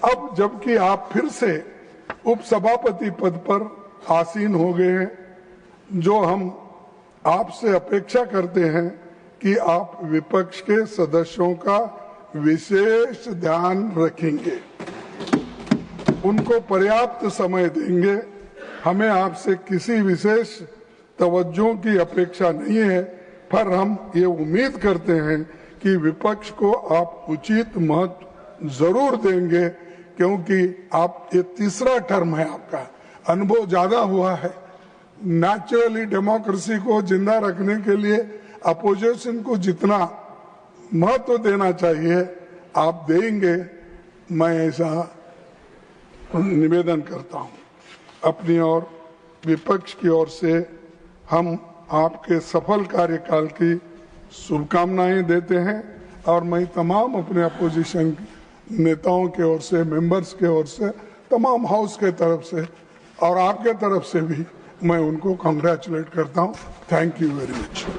अब जबकि आप फिर से उपसभापति पद पर आसीन हो गए हैं, जो हम आपसे अपेक्षा करते हैं कि आप विपक्ष के सदस्यों का विशेष ध्यान रखेंगे, उनको पर्याप्त समय देंगे। हमें आपसे किसी विशेष तवज्जो की अपेक्षा नहीं है, पर हम ये उम्मीद करते हैं कि विपक्ष को आप उचित महत्व जरूर देंगे, क्योंकि आप ये तीसरा टर्म है, आपका अनुभव ज्यादा हुआ है। नेचुरली डेमोक्रेसी को जिंदा रखने के लिए अपोजिशन को जितना महत्व देना चाहिए आप देंगे, मैं ऐसा निवेदन करता हूं। अपनी और विपक्ष की ओर से हम आपके सफल कार्यकाल की शुभकामनाएं देते हैं और मैं तमाम अपने अपोजिशन नेताओं के ओर से, मेंबर्स के ओर से, तमाम हाउस के तरफ से और आपके तरफ से भी मैं उनको कांग्रेचुलेट करता हूं। Thank you very much.